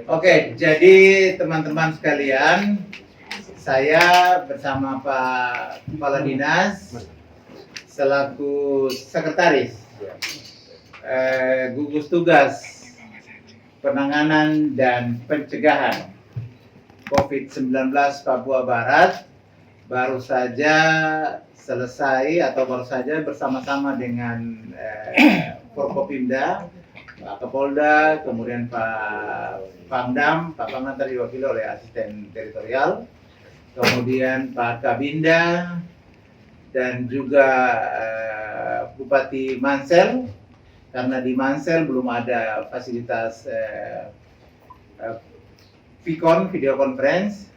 Oke, jadi teman-teman sekalian, saya bersama Pak Kepala Dinas selaku Sekretaris Gugus Tugas Penanganan dan Pencegahan COVID-19 Papua Barat baru saja selesai atau baru saja bersama-sama dengan Forkopimda, Pak Kapolda, kemudian Pak Pangdam tadi diwakili oleh asisten teritorial, kemudian Pak Kabinda, dan juga Bupati Mansel, karena di Mansel belum ada fasilitas video conference.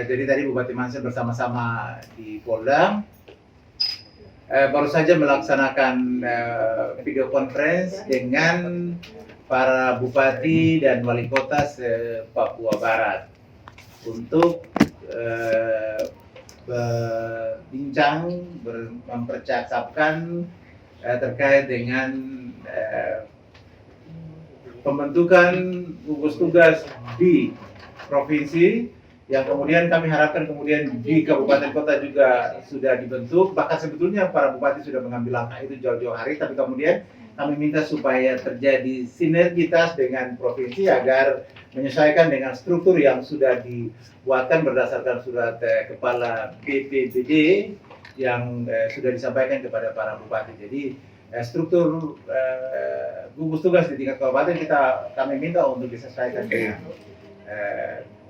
Jadi tadi Bupati Mansel bersama-sama di Polda baru saja melaksanakan video conference dengan para bupati dan wali kota se-Papua Barat untuk berbincang, mempercakapkan terkait dengan pembentukan gugus tugas di provinsi, yang kemudian kami harapkan kemudian di kabupaten kota juga sudah dibentuk. Bahkan sebetulnya para bupati sudah mengambil langkah itu jauh-jauh hari, tapi kemudian kami minta supaya terjadi sinergitas dengan provinsi agar menyesuaikan dengan struktur yang sudah dibuatkan berdasarkan surat kepala BPBD yang sudah disampaikan kepada para bupati. Jadi struktur gugus tugas di tingkat kabupaten kami minta untuk disesuaikan dengan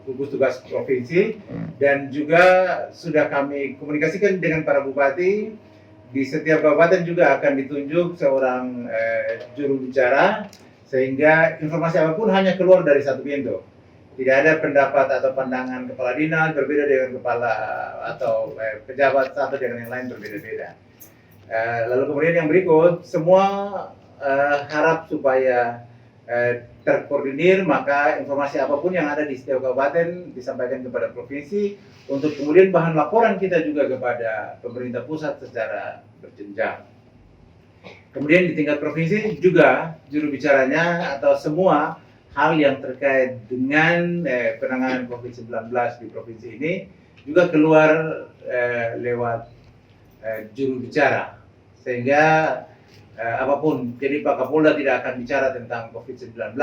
gugus tugas provinsi, dan juga sudah kami komunikasikan dengan para bupati. Di setiap kabupaten juga akan ditunjuk seorang juru bicara, sehingga informasi apapun hanya keluar dari satu pintu. Tidak ada pendapat atau pandangan kepala dinas berbeda dengan kepala atau pejabat satu dengan yang lain berbeda-beda. Lalu kemudian yang berikut, semua harap supaya terkoordinir, maka informasi apapun yang ada di setiap kabupaten disampaikan kepada provinsi untuk kemudian bahan laporan kita juga kepada pemerintah pusat secara berjenjang. Kemudian di tingkat provinsi juga juru bicaranya atau semua hal yang terkait dengan penanganan COVID-19 di provinsi ini juga keluar lewat juru bicara, sehingga apapun, jadi Pak Kapolda tidak akan bicara tentang COVID-19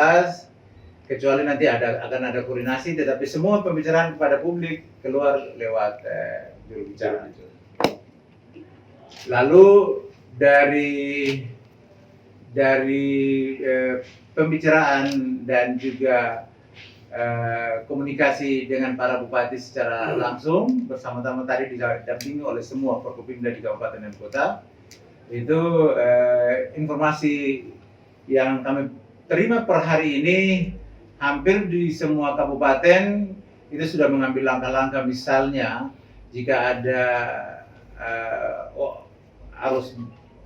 kecuali nanti akan ada koordinasi, tetapi semua pembicaraan kepada publik keluar lewat juru bicara. Lalu dari pembicaraan dan juga komunikasi dengan para bupati secara langsung bersama-sama tadi didampingi oleh semua Forkopimda di kabupaten dan kota. Itu informasi yang kami terima per hari ini, hampir di semua kabupaten itu sudah mengambil langkah-langkah. Misalnya jika ada arus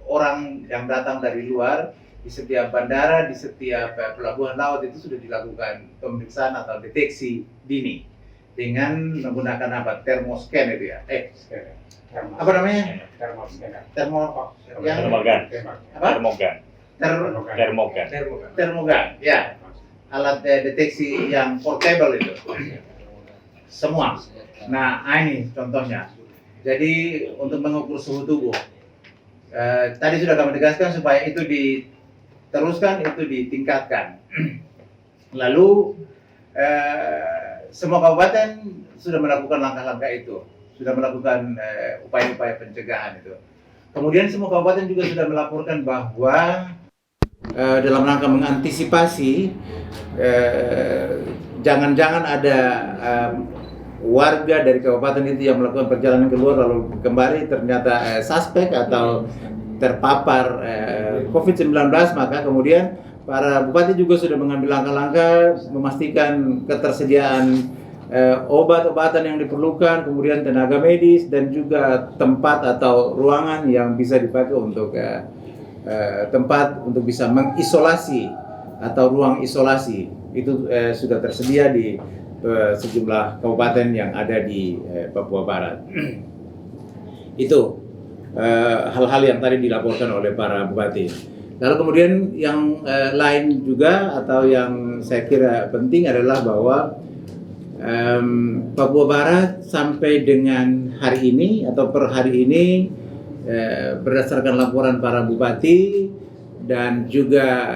orang yang datang dari luar, di setiap bandara, di setiap pelabuhan laut itu sudah dilakukan pemeriksaan atau deteksi dini dengan menggunakan apa? Thermoscan itu ya. Apa namanya? Termogan. Ya. Alat deteksi yang portable itu. Semua. Nah, ini contohnya. Jadi untuk mengukur suhu tubuh. Tadi sudah kami tegaskan supaya itu diteruskan, itu ditingkatkan. Lalu semua kabupaten sudah melakukan langkah-langkah itu, sudah melakukan upaya-upaya pencegahan itu. Kemudian semua kabupaten juga sudah melaporkan bahwa dalam rangka mengantisipasi jangan-jangan ada warga dari kabupaten itu yang melakukan perjalanan keluar lalu kembali ternyata suspek atau terpapar COVID-19, maka kemudian para bupati juga sudah mengambil langkah-langkah memastikan ketersediaan obat-obatan yang diperlukan, kemudian tenaga medis dan juga tempat atau ruangan yang bisa dipakai untuk tempat untuk bisa mengisolasi atau ruang isolasi itu sudah tersedia di sejumlah kabupaten yang ada di Papua Barat. Itu hal-hal yang tadi dilaporkan oleh para bupati. Lalu kemudian yang lain juga atau yang saya kira penting adalah bahwa Papua Barat sampai dengan hari ini atau per hari ini berdasarkan laporan para bupati dan juga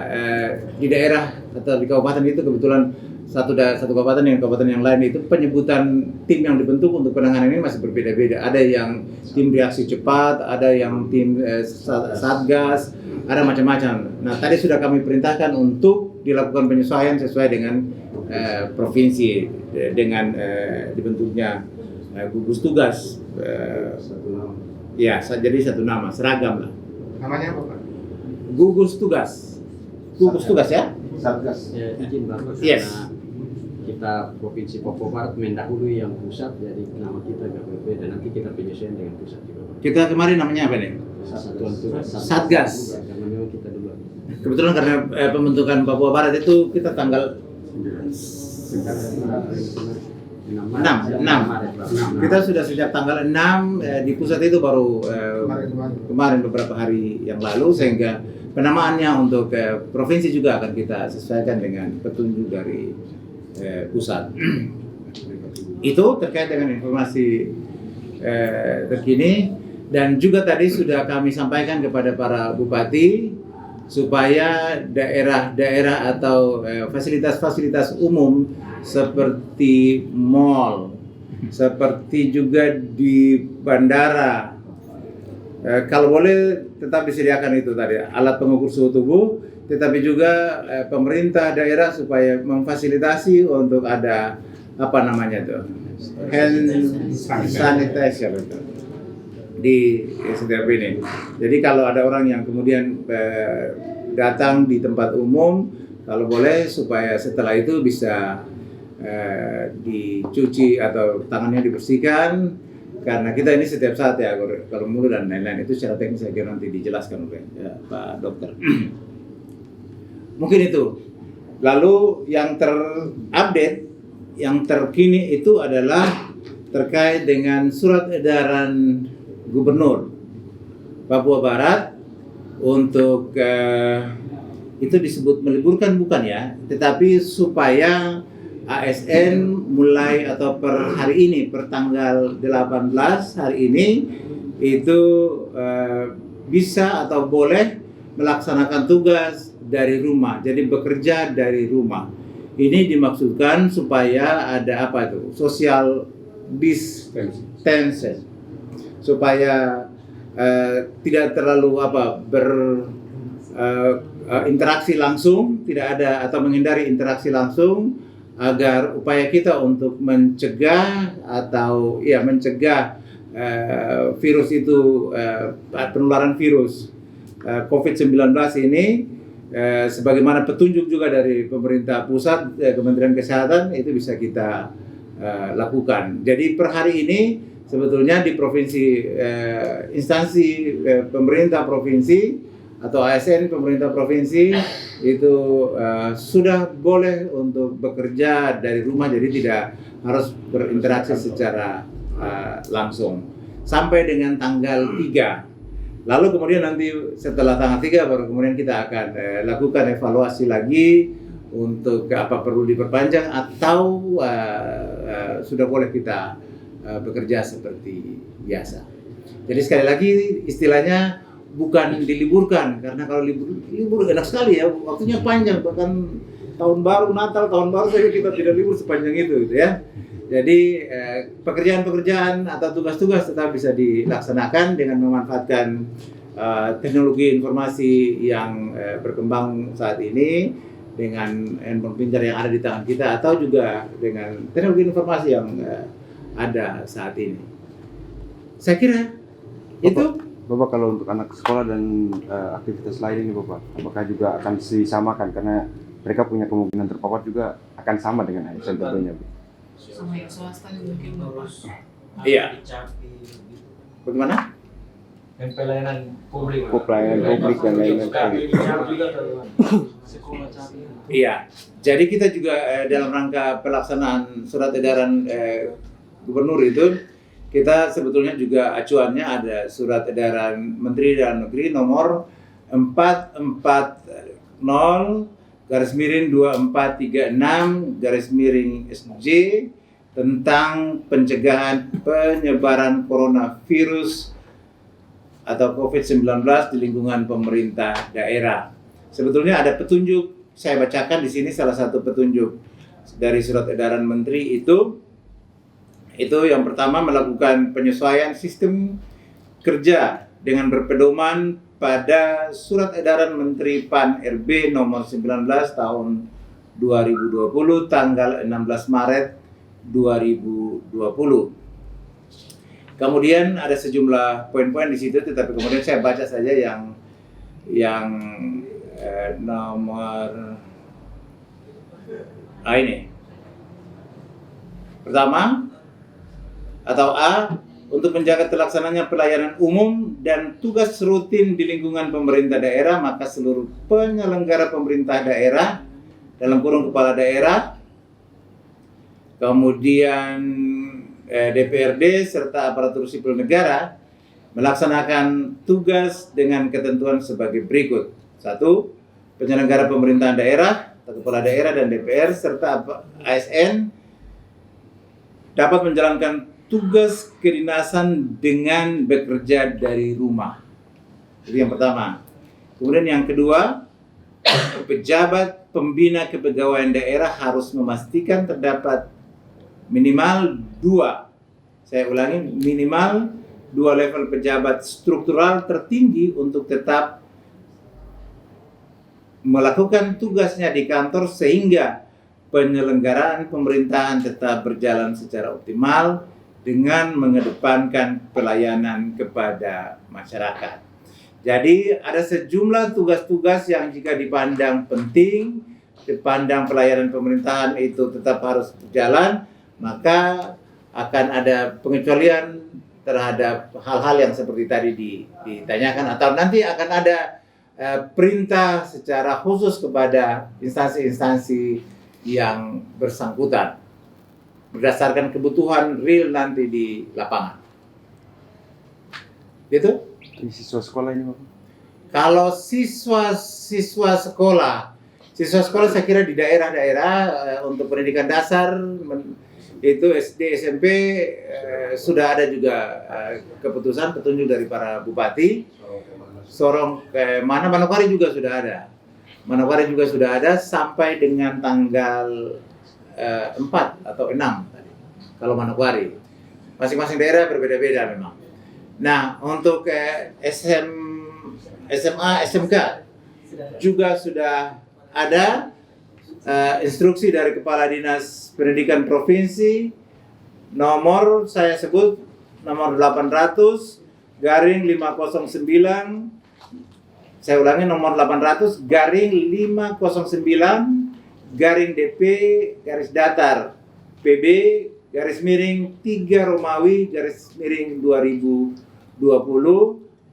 di daerah atau di kabupaten itu kebetulan satu kabupaten dengan kabupaten yang lain itu penyebutan tim yang dibentuk untuk penanganan ini masih berbeda-beda. Ada yang tim reaksi cepat, ada yang tim satgas, ada macam-macam. Nah, tadi sudah kami perintahkan untuk dilakukan penyesuaian sesuai dengan provinsi dengan dibentuknya gugus tugas. Ya, jadi satu nama, seragam lah. Namanya apa, Pak? Gugus tugas. Gugus tugas ya? Satgas. Ya, izin Bapak, Yes. karena kita Provinsi Papua Barat mendahului yang pusat, jadi nama kita GPP dan nanti kita penyesuaian dengan pusat juga, Pak. Kita kemarin namanya apa nih? Satuan Tugas Satgas. Karena memang kita dulu. Kebetulan karena pembentukan Papua Barat itu kita tanggal 6. Kita sudah sejak tanggal 6 di pusat itu baru kemarin beberapa hari yang lalu, sehingga penamaannya untuk provinsi juga akan kita sesuaikan dengan petunjuk dari pusat. Itu terkait dengan informasi terkini, dan juga tadi sudah kami sampaikan kepada para bupati supaya daerah-daerah atau fasilitas-fasilitas umum seperti mall, seperti juga di bandara, kalau boleh tetap disediakan itu tadi alat pengukur suhu tubuh, tetapi juga pemerintah daerah supaya memfasilitasi untuk ada apa namanya tuh hand sanitizer itu di setiap ini. Jadi kalau ada orang yang kemudian datang di tempat umum, kalau boleh supaya setelah itu bisa dicuci atau tangannya dibersihkan, karena kita ini setiap saat ya kalau mulut dan lain-lain itu secara teknis saya kira nanti dijelaskan oleh Pak Dokter. Mungkin itu. Lalu yang terupdate, yang terkini itu adalah terkait dengan surat edaran Gubernur Papua Barat untuk itu disebut meliburkan bukan ya, tetapi supaya ASN mulai atau per hari ini, per tanggal 18 hari ini itu bisa atau boleh melaksanakan tugas dari rumah, jadi bekerja dari rumah. Ini dimaksudkan supaya ada apa itu? Social distancing, supaya tidak terlalu interaksi langsung, tidak ada atau menghindari interaksi langsung, agar upaya kita untuk mencegah atau mencegah virus itu, penularan virus COVID-19 ini, sebagaimana petunjuk juga dari pemerintah pusat, Kementerian Kesehatan, itu bisa kita lakukan. Jadi per hari ini sebetulnya di provinsi, instansi pemerintah provinsi atau ASN pemerintah provinsi itu sudah boleh untuk bekerja dari rumah, jadi tidak harus berinteraksi secara langsung sampai dengan tanggal 3. Lalu kemudian nanti setelah tanggal 3 baru kemudian kita akan lakukan evaluasi lagi untuk apa perlu diperpanjang atau sudah boleh kita bekerja seperti biasa. Jadi sekali lagi istilahnya bukan diliburkan, karena kalau libur enak sekali ya, waktunya panjang, bahkan tahun baru, Natal, tahun baru saja kita tidak libur sepanjang itu gitu ya. Jadi pekerjaan-pekerjaan atau tugas-tugas tetap bisa dilaksanakan dengan memanfaatkan teknologi informasi yang berkembang saat ini, dengan handphone pintar yang ada di tangan kita, atau juga dengan teknologi informasi yang ada saat ini. Saya kira itu. Bapak, kalau untuk anak sekolah dan aktivitas lain ini Bapak, apakah juga akan disamakan, karena mereka punya kemungkinan terpapar juga akan sama dengan ASN tentunya, Bu? Sama yang swasta mungkin Bapak. Iya. Bagaimana? Dan pelayanan publik. Pelayanan publik dan lain-lain. Iya. Jadi kita juga dalam rangka pelaksanaan surat edaran gubernur itu, kita sebetulnya juga acuannya ada surat edaran Menteri Dalam Negeri nomor 440/2436/SJ tentang pencegahan penyebaran coronavirus atau COVID-19 di lingkungan pemerintah daerah. Sebetulnya ada petunjuk, saya bacakan di sini salah satu petunjuk dari surat edaran menteri itu yang pertama melakukan penyesuaian sistem kerja dengan berpedoman pada surat edaran Menteri PAN RB nomor 19 tahun 2020 tanggal 16 Maret 2020. Kemudian ada sejumlah poin-poin di situ, tetapi kemudian saya baca saja yang nomor ini. Pertama atau A, untuk menjaga terlaksananya pelayanan umum dan tugas rutin di lingkungan pemerintah daerah, maka seluruh penyelenggara pemerintah daerah dalam kurung kepala daerah, kemudian DPRD serta aparatur sipil negara melaksanakan tugas dengan ketentuan sebagai berikut. 1. Penyelenggara pemerintahan daerah atau kepala daerah dan DPR serta ASN dapat menjalankan tugas kedinasan dengan bekerja dari rumah. Itu yang pertama. Kemudian yang kedua, pejabat pembina kepegawaian daerah harus memastikan terdapat minimal 2, saya ulangi, minimal 2 level pejabat struktural tertinggi untuk tetap melakukan tugasnya di kantor sehingga penyelenggaraan pemerintahan tetap berjalan secara optimal dengan mengedepankan pelayanan kepada masyarakat. Jadi ada sejumlah tugas-tugas yang jika dipandang penting, dipandang pelayanan pemerintahan itu tetap harus berjalan, maka akan ada pengecualian terhadap hal-hal yang seperti tadi ditanyakan, atau nanti akan ada perintah secara khusus kepada instansi-instansi yang bersangkutan berdasarkan kebutuhan real nanti di lapangan. Gitu? Ini siswa sekolah ini, Bapak? Kalau siswa sekolah saya kira di daerah-daerah untuk pendidikan dasar itu SD, SMP sudah ada juga keputusan petunjuk dari para bupati. Sorong ke Manokwari juga sudah ada. Manokwari juga sudah ada sampai dengan tanggal 4 atau 6 tadi. Kalau Manokwari. Masing-masing daerah berbeda-beda memang. Nah, untuk SMA, SMK juga sudah ada instruksi dari Kepala Dinas Pendidikan Provinsi nomor saya sebut nomor 800/509, saya ulangi nomor 800/509/DP PB _3 Romawi _2020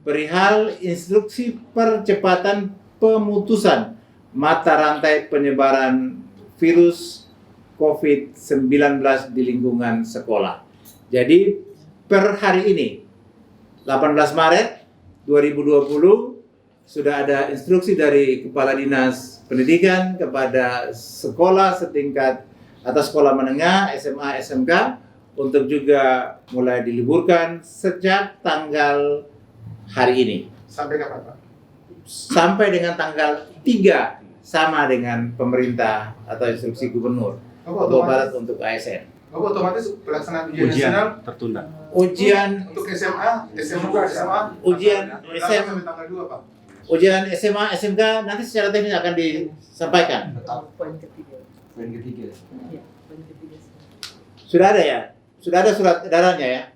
perihal instruksi percepatan pemutusan mata rantai penyebaran virus COVID-19 di lingkungan sekolah. Jadi per hari ini 18 Maret 2020 sudah ada instruksi dari Kepala Dinas Pendidikan kepada sekolah setingkat atas sekolah menengah, SMA, SMK untuk juga mulai diliburkan sejak tanggal hari ini. Sampai kapan, Pak? Sampai dengan tanggal 3 sama dengan pemerintah atau instruksi gubernur Papua Barat untuk ASN. Otomatis pelaksanaan ujian nasional tertunda. Ujian untuk SMA, ujian SMA, sampai tanggal 2, Pak. ujian SMA, SMK nanti secara teknis akan disampaikan. Poin ketiga. Ya, poin ketiga. Sudah ada ya? Sudah ada surat edarannya ya?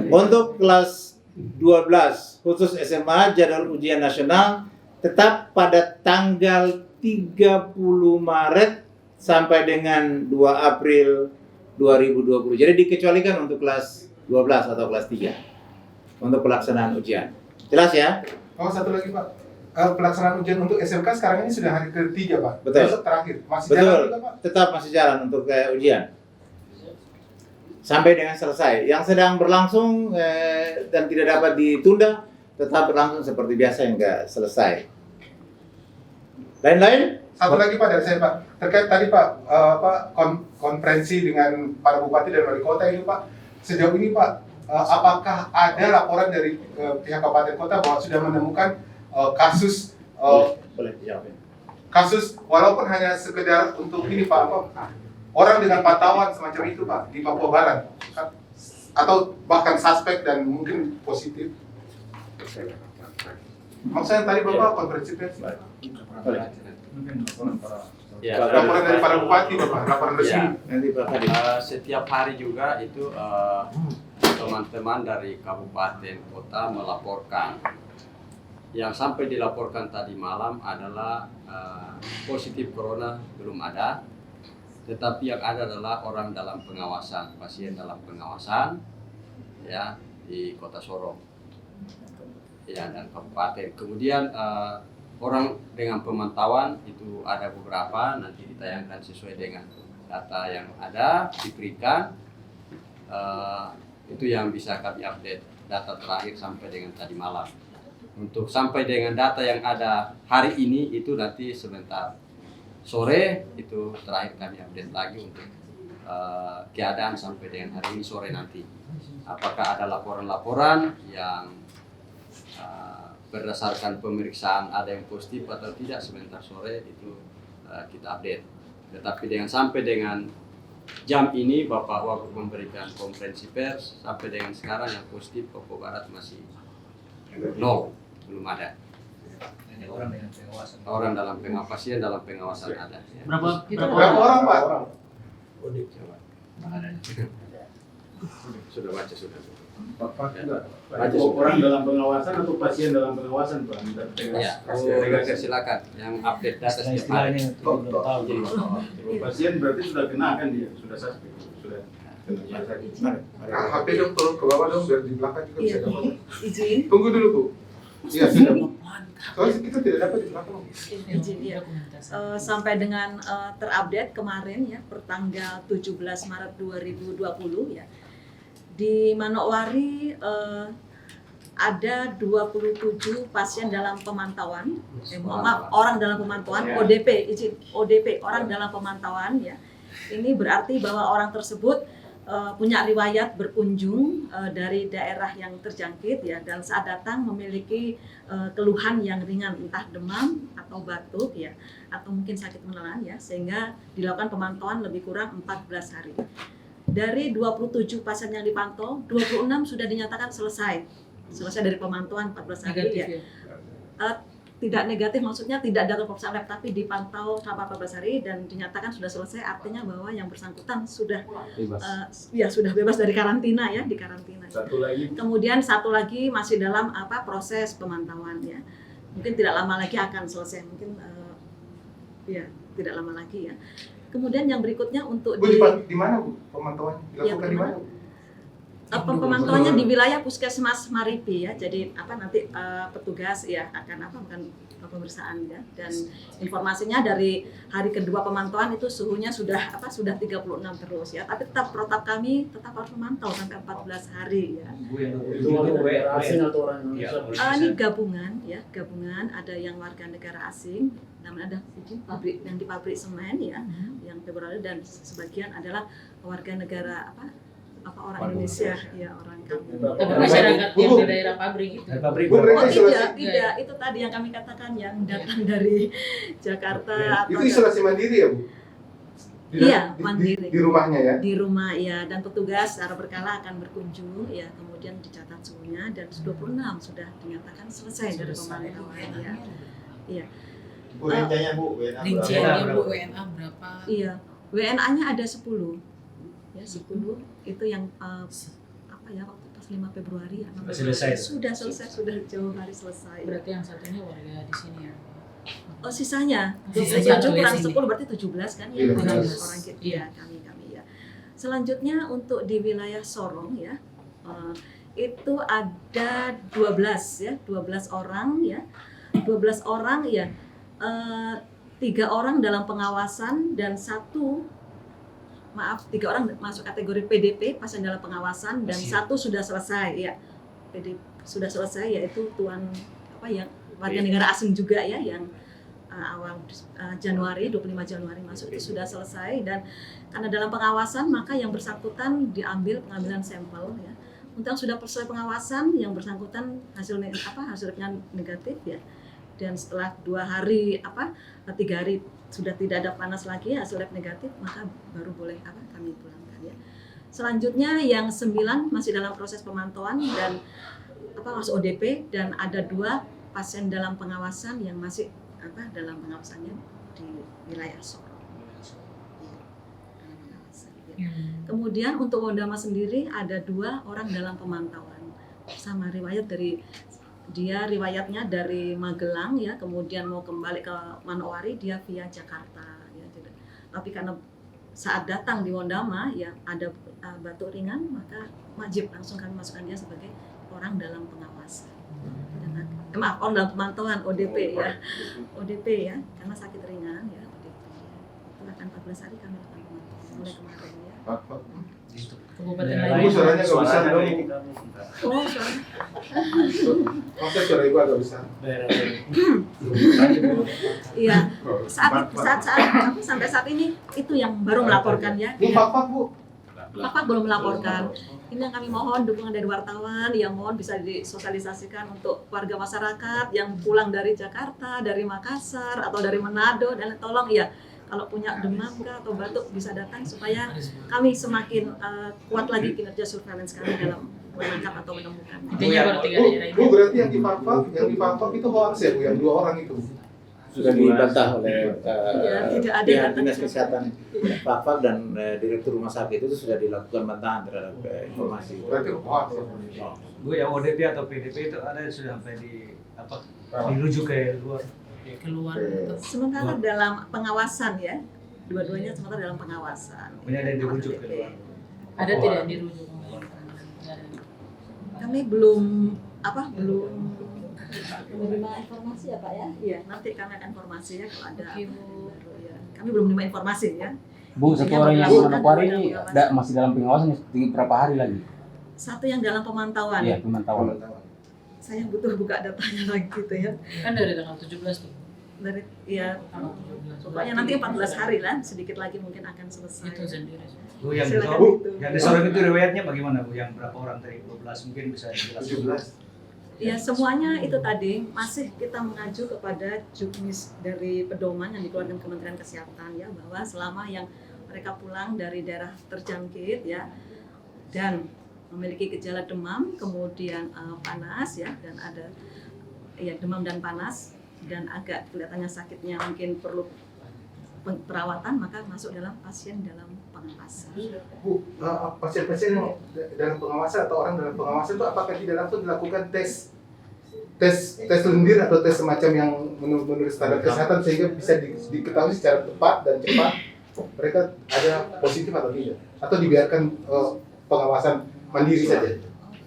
Untuk kelas 12 khusus SMA jadwal ujian nasional tetap pada tanggal 30 Maret sampai dengan 2 April 2020. Jadi dikecualikan untuk kelas 12 atau kelas 3 untuk pelaksanaan ujian. Jelas ya? Oh, satu lagi, Pak. Pelaksanaan ujian untuk SMK sekarang ini sudah hari ke-3, Pak. Betul. Besok terakhir. Masih Betul. jalan juga, Pak? Tetap masih jalan untuk ujian. Sampai dengan selesai. Yang sedang berlangsung dan tidak dapat ditunda tetap berlangsung seperti biasa hingga selesai. Lain-lain? Satu lagi Pak dari saya Pak, terkait tadi Pak konferensi dengan para bupati dan wali kota ini Pak, sejauh ini Pak, apakah ada laporan dari pihak kabupaten kota bahwa sudah menemukan kasus Boleh dijawab. kasus walaupun hanya sekedar untuk ini Pak, orang dengan pantauan semacam itu Pak di Papua Barat, atau bahkan suspek dan mungkin positif? Maksudnya tadi Bapak konferensi pers, Ya, laporan dari para bupati Bapak, laporan resmi. Ya. Nanti Pak Kadip. Setiap hari juga itu teman-teman dari kabupaten kota melaporkan. Yang sampai dilaporkan tadi malam adalah positif corona belum ada, tetapi yang ada adalah orang dalam pengawasan, pasien dalam pengawasan, ya di Kota Sorong, ya dan kabupaten. Kemudian orang dengan pemantauan itu ada beberapa, nanti ditayangkan sesuai dengan data yang ada diberikan. Itu yang bisa kami update data terakhir sampai dengan tadi malam. Untuk sampai dengan data yang ada hari ini itu nanti sebentar sore itu terakhir kami update lagi untuk keadaan sampai dengan hari ini sore nanti. Apakah ada laporan-laporan yang berdasarkan pemeriksaan ada yang positif atau tidak sebentar sore itu kita update. Tetapi sampai dengan jam ini Bapak Wagub memberikan konferensi pers sampai dengan sekarang yang positif Papua Barat masih nol, belum ada. Orang dengan pengawasan. Orang dalam pengawasan, pasien dalam pengawasan ada. Ya. Berapa orang Pak? Sudah baca sudah. Orang dalam pengawasan atau pasien dalam pengawasan Pak? Ya, silakan yang update data setiap hari. Pasien berarti sudah kena kan dia, sudah suspek, sudah kena. HP dong turun ke bawah dong biar di belakang juga bisa dapat. Izin. Tunggu dulu Bu. Iya sudah. Soalnya kita tidak dapat di belakang. Izin ya. Sampai dengan terupdate kemarin ya, pertanggal 17 Maret 2020 ya. Di Manokwari ada 27 pasien dalam pemantauan, orang dalam pemantauan, ODP, izin, ODP, orang dalam pemantauan ya. Ini berarti bahwa orang tersebut punya riwayat berkunjung dari daerah yang terjangkit ya, dan saat datang memiliki keluhan yang ringan, entah demam atau batuk ya, atau mungkin sakit menelan ya, sehingga dilakukan pemantauan lebih kurang 14 hari. Dari 27 pasien yang dipantau, 26 sudah dinyatakan selesai dari pemantauan 14 hari ya. Tidak negatif, maksudnya tidak datang pemeriksaan lab, tapi dipantau selama 14 hari dan dinyatakan sudah selesai, artinya bahwa yang bersangkutan sudah sudah bebas dari karantina ya, di karantina. Satu lagi. Kemudian satu lagi masih dalam proses pemantauan ya. Mungkin tidak lama lagi akan selesai, mungkin tidak lama lagi ya. Kemudian yang berikutnya untuk Bu, di mana Bu pemantauan dilakukan di mana? Pemantauannya di wilayah Puskesmas Maripi ya. Jadi nanti petugas ya akan pemeriksaan ya, dan informasinya dari hari kedua pemantauan itu suhunya sudah 36 terus ya. Tapi tetap protap kami tetap harus memantau sampai 14 hari ya. asing atau orang Indonesia? Ini gabungan ada yang warga negara asing, namanya ada pabrik yang di pabrik semen ya, yang Februari, dan sebagian adalah warga negara orang Indonesia ya, orang kampung. Tapi masyarakat yang di daerah pabrik itu. Tidak, itu tadi yang kami katakan yang datang dari Jakarta Itu isolasi mandiri ya Bu? Iya, mandiri. Di rumahnya ya? Di rumah ya, dan petugas secara berkala akan berkunjung ya, kemudian dicatat suhunya, dan 26 sudah dinyatakan selesai dari pemantauan ya. Iya. Bu, rinciannya Bu, Rinciannya Bu, WNA berapa? Iya, WNA-nya ada 10. Ya, 10 itu yang waktu pas 5 Februari ya. Selesai. Sudah selesai, sudah jauh hari selesai. Berarti yang satunya warga di sini ya. Oh, sisanya 27 Sisanya kurang sini. 10 berarti 17 kan ya. Iya, 17 orang kita Iya. kami ya. Selanjutnya untuk di wilayah Sorong ya. Itu ada 12 ya, 12 orang ya. 12 orang ya. 3 orang dalam pengawasan dan 3 orang masuk kategori PDP, pasien dalam pengawasan, dan 1 sudah selesai ya. sudah selesai, yaitu tuan yang warga negara asing juga ya, yang awal Januari, 25 Januari masuk itu sudah selesai. Dan karena dalam pengawasan maka yang bersangkutan diambil pengambilan sampel ya. Untuk yang sudah selesai pengawasan, yang bersangkutan hasilnya negatif ya. Dan setelah 2 hari 3 hari sudah tidak ada panas lagi, hasil lab negatif, maka baru boleh kami pulangkan ya. Selanjutnya yang 9 masih dalam proses pemantauan dan masuk ODP, dan ada 2 pasien dalam pengawasan yang masih dalam pengawasannya di wilayah Sorong. Ya, dalam pengawasan. Ya. Kemudian untuk Wondama sendiri ada 2 orang dalam pemantauan sama riwayat riwayatnya dari Magelang ya, kemudian mau kembali ke Manowari dia via Jakarta ya. Tapi karena saat datang di Wondama ya ada batuk ringan, maka wajib langsung kami masukkan dia sebagai orang dalam pengawasan. Orang dalam pemantauan ODP ya. ODP ya, karena sakit ringan ya ODP. Itu akan 14 hari kami lakukan pemantauan mulai kemarin ya. Kabupaten Ibu lain. suaranya agak besar dong. Oh, soalnya. Maksudnya suara ibu agak besar. Iya. Sampai saat ini itu yang baru melaporkan ya. Bu, Pak Bu. Bapak belum melaporkan. Ini yang kami mohon dukungan dari wartawan, yang mohon bisa disosialisasikan untuk warga masyarakat yang pulang dari Jakarta, dari Makassar atau dari Manado, dan tolong ya kalau punya demam atau batuk bisa datang supaya kami semakin kuat lagi kinerja surveillance kami dalam menangkap atau menemukan. Intinya baru 3 daerah ini. Bu, berarti yang di Papua itu hoax ya Bu, yang 2 orang itu. Sudah dibantah oleh tidak ada pihak data. dinas kesehatan Papua dan direktur rumah sakit itu sudah dilakukan bantahan terhadap informasi. Berarti hoax ya. Bu, yang ODP atau PDP itu ada sudah sampai dirujuk ke luar. Keluar. Sementara dalam pengawasan ya, dua-duanya sementara dalam pengawasan. Punya ada dirujuk ke luar. Ada tidak dirujuk? Kami belum menerima informasi ya Pak ya. Iya, nanti kami akan informasi ya kalau ada. Baru, ya. Kami belum menerima informasi ya. Bu, satu orang yang Manokwari ini masih dalam pengawasan berapa hari lagi? Satu yang dalam pemantauan. Iya, pemantauan. Saya butuh buka datanya lagi gitu ya. Kan dari tanggal 17 tuh. Dari ya Tanggal 17. pokoknya nanti 14 hari lah, sedikit lagi mungkin akan selesai. Itu sendiri. Bu, yang di Silakan Sorong, itu. yang di Sorong itu riwayatnya bagaimana Bu? Yang berapa orang dari 12 mungkin bisa dijelaskan? 17. Ya semuanya itu tadi masih kita mengacu kepada juknis dari pedoman yang dikeluarkan Kementerian Kesehatan ya, bahwa selama yang mereka pulang dari daerah terjangkit ya dan memiliki gejala demam, kemudian panas ya, dan ada ya demam dan panas dan agak kelihatannya sakitnya mungkin perlu perawatan, maka masuk dalam pasien dalam pengawasan. Bu, pasien-pasien yang dalam pengawasan atau orang dalam pengawasan itu apakah tidak langsung dilakukan tes lendir atau tes semacam yang menurut standar kesehatan sehingga bisa diketahui secara tepat dan cepat mereka ada positif atau tidak, atau dibiarkan pengawasan mandiri saja?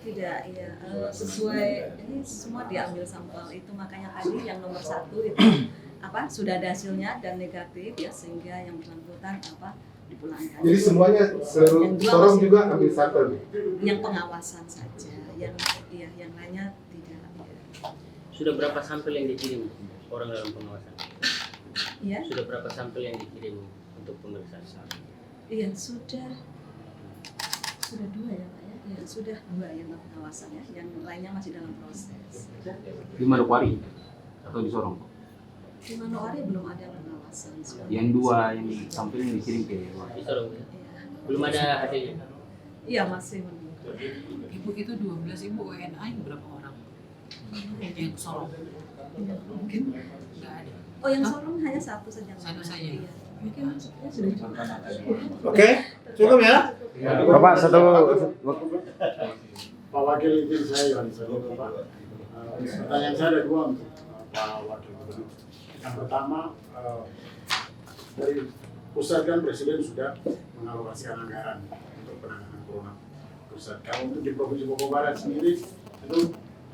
Tidak, ya sesuai ini semua diambil sampel itu, makanya tadi yang nomor 1 itu sudah ada hasilnya dan negatif ya, sehingga yang bersangkutan dipulangkan. Jadi semuanya seluruh Sorong juga ambil sampel. Yang pengawasan saja, yang lainnya tidak. Ya. Sudah berapa sampel yang dikirim orang dalam pengawasan? Ya. Sudah berapa sampel yang dikirim untuk pemeriksaan? Iya sudah 2 ya Pak ya. Ya sudah 2 yang pengawasan ya, yang lainnya masih dalam proses. Di Manokwari atau di Sorong? Di Manowari belum ada pengawasan. Yang 2 yang sampel yang dikirim ke luar. Di Sorong ya? Belum ada hasilnya? Iya masih menunggu. Ibu itu 12 ibu WNA berapa orang? Yang Sorong? Mungkin Nggak ada. oh yang Sorong hanya 1 saja. Satu saja. Iya. Mungkin maksudnya sudah cukup. Oke, cukup ya. Bapak satu Pak Wakil, izin saya Yohanes Salim, Pak. Pertanyaan saya ada 2 untuk Pak Wakil Gubernur. Yang pertama, dari pusat kan Presiden sudah mengalokasikan anggaran untuk penanganan corona pusat. Kalau untuk di Provinsi Papua Barat sendiri, itu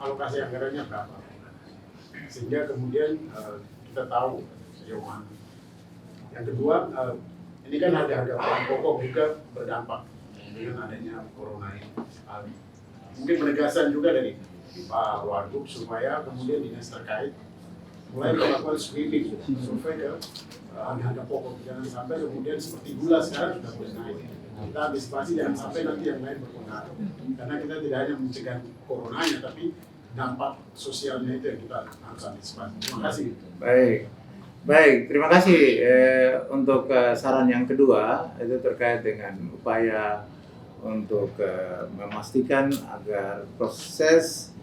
alokasi anggarannya berapa? Sehingga kemudian kita tahu sejauh mana. Yang kedua, ini kan harga-harga bahan pokok juga berdampak dengan adanya corona ini. Mungkin penegasan juga dari Pak Wagub supaya kemudian dinas terkait mulai melakukan sweeping, survei ke harga pokok. Jangan sampai kemudian seperti gula sekarang sudah mulai naik. Kita antisipasi jangan sampai nanti yang lain berpengaruh. Karena kita tidak hanya mencegah coronanya, tapi dampak sosialnya itu yang kita harus antisipasi. Terima kasih. Baik, terima kasih untuk saran yang kedua itu terkait dengan upaya untuk memastikan agar proses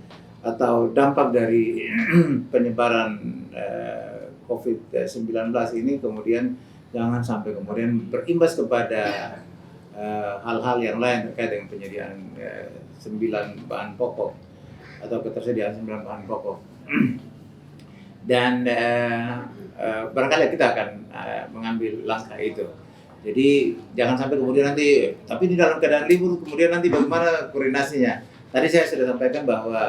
atau dampak dari penyebaran COVID-19 ini kemudian jangan sampai kemudian berimbas kepada hal-hal yang lain terkait dengan penyediaan 9 bahan pokok atau ketersediaan 9 bahan pokok. Dan barangkali kita akan mengambil langkah itu. Jadi jangan sampai kemudian nanti, tapi di dalam keadaan libur kemudian nanti bagaimana koordinasinya. Tadi saya sudah sampaikan bahwa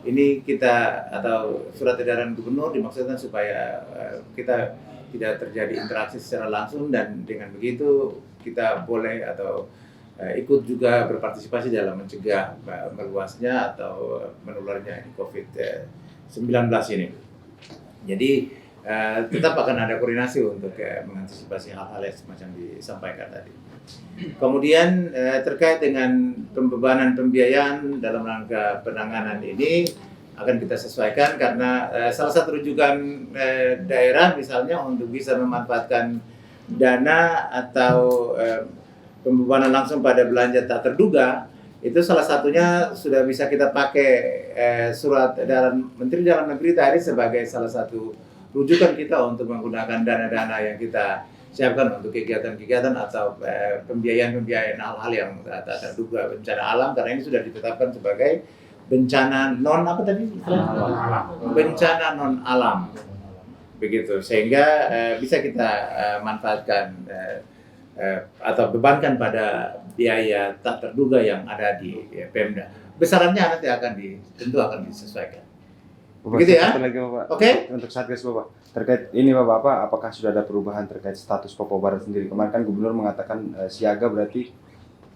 ini kita atau surat edaran gubernur dimaksudkan supaya kita tidak terjadi interaksi secara langsung, dan dengan begitu kita boleh atau ikut juga berpartisipasi dalam mencegah meluasnya atau menularnya COVID-19 ini. Jadi tetap akan ada koordinasi untuk mengantisipasi hal-hal yang semacam disampaikan tadi. Kemudian terkait dengan pembebanan pembiayaan dalam rangka penanganan ini akan kita sesuaikan karena salah satu rujukan daerah misalnya untuk bisa memanfaatkan dana atau pembebanan langsung pada belanja tak terduga, itu salah satunya sudah bisa kita pakai surat edaran Menteri Dalam Negeri tadi sebagai salah satu rujukan kita untuk menggunakan dana-dana yang kita siapkan untuk kegiatan-kegiatan atau pembiayaan hal-hal yang tak terduga bencana alam, karena ini sudah ditetapkan sebagai bencana non apa tadi? Bencana non alam, begitu, sehingga bisa kita manfaatkan atau bebankan pada biaya tak terduga yang ada di Pemda. Besarannya nanti tentu akan disesuaikan. Bapak, begitu ya? Lagi, Bapak. Oke. Untuk Satgas Bapak, terkait ini Bapak, apakah sudah ada perubahan terkait status Papua Barat sendiri? Kemarin kan Gubernur mengatakan siaga, berarti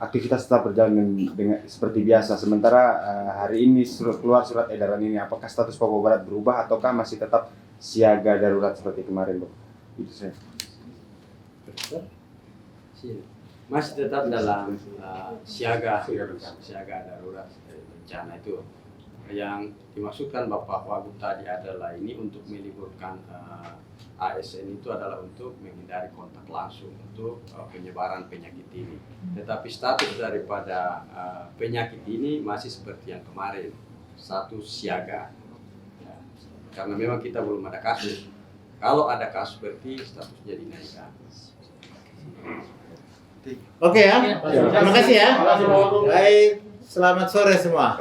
aktivitas tetap berjalan dengan seperti biasa. Sementara hari ini keluar surat edaran ini, apakah status Papua Barat berubah ataukah masih tetap siaga darurat seperti kemarin, Bapak? Itu saya. Masih tetap dalam siaga darurat bencana itu. Yang dimaksudkan Bapak Wagub tadi adalah ini untuk meliburkan ASN itu adalah untuk menghindari kontak langsung untuk penyebaran penyakit ini. Tetapi status daripada penyakit ini masih seperti yang kemarin, status siaga. Ya, karena memang kita belum ada kasus. Kalau ada kasus berarti statusnya dinaikkan. Oke ya, terima kasih ya. Baik, selamat sore semua.